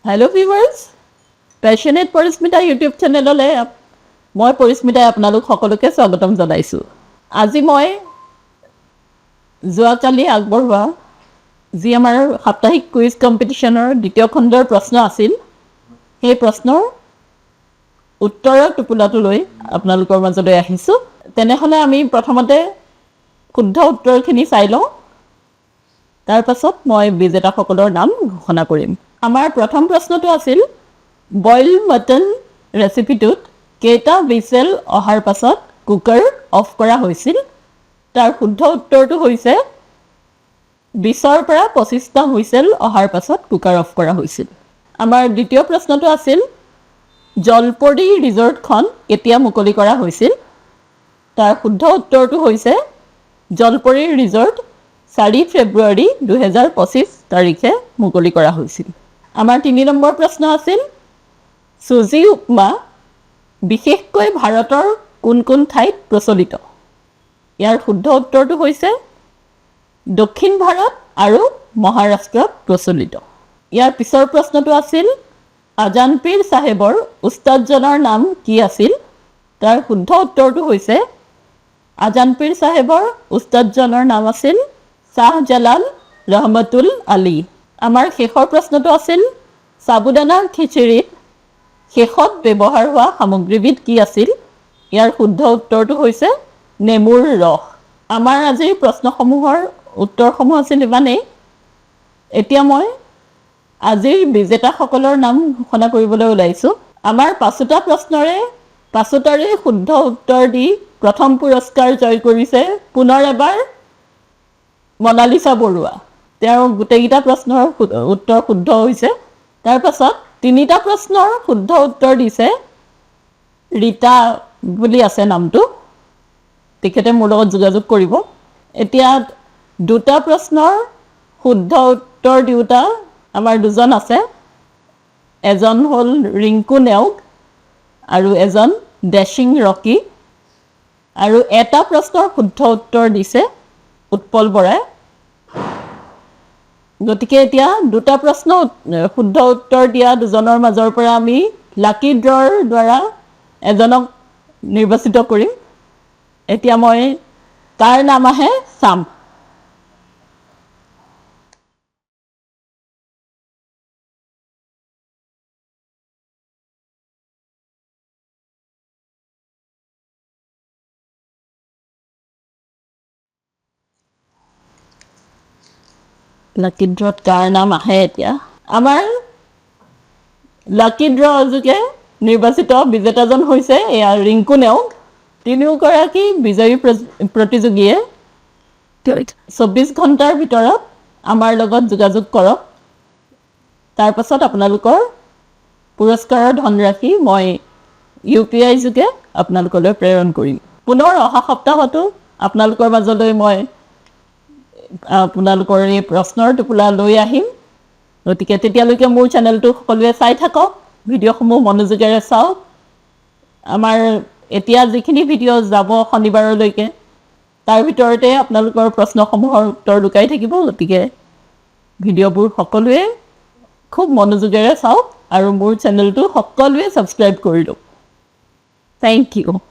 Hello' viewers, passionate Parismita YouTube চেনেললৈ মই পৰিস্মিতাই আপোনালোক সকলোকে স্বাগতম জনাইছোঁ। আজি মই যোৱাকালি আগবঢ়োৱা যি আমাৰ সাপ্তাহিক কুইজ কম্পিটিশ্যনৰ দ্বিতীয় খণ্ডৰ প্ৰশ্ন আছিল, সেই প্ৰশ্নৰ উত্তৰৰ টোপোলাটো লৈ আপোনালোকৰ মাজলৈ আহিছোঁ। তেনেহ'লে আমি প্ৰথমতে শুদ্ধ উত্তৰখিনি চাই লওঁ, তাৰ পাছত মই বিজেতাসকলৰ নাম ঘোষণা কৰিম। আমাৰ প্ৰথম প্ৰশ্নটো আছিল, বইল মটন ৰেচিপিটোত কেইটা হুইচেল অহাৰ পাছত কুকাৰ অফ কৰা হৈছিল? তাৰ শুদ্ধ উত্তৰটো হৈছে 20ৰ পৰা 25টা হুইচেল অহাৰ পাছত কুকাৰ অফ কৰা হৈছিল। আমাৰ দ্বিতীয় প্ৰশ্নটো আছিল, জলপৰী ৰিজৰ্টখন কেতিয়া মুকলি কৰা হৈছিল? তাৰ শুদ্ধ উত্তৰটো হৈছে জলপৰী ৰিজৰ্ট 4 ফেব্ৰুৱাৰী 2025 তাৰিখে মুকলি কৰা হৈছিল। আমাৰ 3 নম্বৰ প্ৰশ্ন আছিল, চুজি উপমা বিশেষকৈ ভাৰতৰ কোন কোন ঠাইত প্ৰচলিত? ইয়াৰ শুদ্ধ উত্তৰটো হৈছে দক্ষিণ ভাৰত আৰু মহাৰাষ্ট্ৰত প্ৰচলিত। ইয়াৰ পিছৰ প্ৰশ্নটো আছিল, আজানপীৰ চাহেবৰ উস্তাদজনৰ নাম কি আছিল? তাৰ শুদ্ধ উত্তৰটো হৈছে আজানপীৰ চাহেবৰ উস্তাদজনৰ নাম আছিল শ্বাহজালাল ৰহমতুল আলী। আমাৰ শেষৰ প্ৰশ্নটো আছিল, সাবুদানা খিচিৰিত শেষত ব্যৱহাৰ হোৱা সামগ্ৰীবিধ কি আছিল? ইয়াৰ শুদ্ধ উত্তৰটো হৈছে নেমুৰ ৰস। আমাৰ আজিৰ প্ৰশ্নসমূহৰ উত্তৰসমূহ আছিল ইমানেই। এতিয়া মই আজিৰ বিজেতাসকলৰ নাম ঘোষণা কৰিবলৈ ওলাইছোঁ। আমাৰ 5টা প্ৰশ্নৰে 5টাৰে শুদ্ধ উত্তৰ দি প্ৰথম পুৰস্কাৰ জয় কৰিছে পুনৰ এবাৰ মনালিছা বৰুৱা। তেওঁৰ গোটেইকেইটা প্ৰশ্নৰ উত্তৰ শুদ্ধ হৈছে। তাৰ পাছত 3টা প্ৰশ্নৰ শুদ্ধ উত্তৰ দিছে ৰীতা বুলি আছে নামটো, তেখেতে মোৰ লগত যোগাযোগ কৰিব। এতিয়া 2টা প্ৰশ্নৰ শুদ্ধ উত্তৰ দিওঁতা আমাৰ 2জন আছে, এজন হ'ল ৰিংকু নেওগ আৰু এজন ডেচিং ৰকী, আৰু এটা প্ৰশ্নৰ শুদ্ধ উত্তৰ দিছে উৎপল বৰাই। গতিকে এতিয়া 2টা প্ৰশ্ন শুদ্ধ উত্তৰ দিয়া 2জনৰ মাজৰ পৰা আমি লাকি ড্ৰৰ দ্বাৰা এজনক নিৰ্বাচিত কৰিম। এতিয়া মই তাৰ নাম আহে চাম। লাকি ড্ৰত কাৰ নাম আহে? এতিয়া আমাৰ লাকি ড্ৰ যোগে নিৰ্বাচিত বিজেতাজন হৈছে এয়া ৰিংকু নেওগ। তিনিওগৰাকী বিজয়ী প্ৰতিযোগীয়ে 24 ঘণ্টাৰ ভিতৰত আমাৰ লগত যোগাযোগ কৰক। তাৰ পাছত আপোনালোকৰ পুৰস্কাৰৰ ধনৰাশি মই UPI যোগে আপোনালোকলৈ প্ৰেৰণ কৰিম। পুনৰ অহা সপ্তাহতো আপোনালোকৰ মাজলৈ মই আপোনালোকৰ এই প্ৰশ্নৰ টোপোলা লৈ আহিম। গতিকে তেতিয়ালৈকে মোৰ চেনেলটো সকলোৱে চাই থাকক, ভিডিঅ'সমূহ মনোযোগেৰে চাওক। আমাৰ এতিয়া যিখিনি ভিডিঅ' যাব শনিবাৰলৈকে, তাৰ ভিতৰতে আপোনালোকৰ প্ৰশ্নসমূহৰ উত্তৰ লুকাই থাকিব। গতিকে ভিডিঅ'বোৰ সকলোৱে খুব মনোযোগেৰে চাওক আৰু মোৰ চেনেলটো সকলোৱে ছাবস্ক্ৰাইব কৰি দিয়ক। Thank U.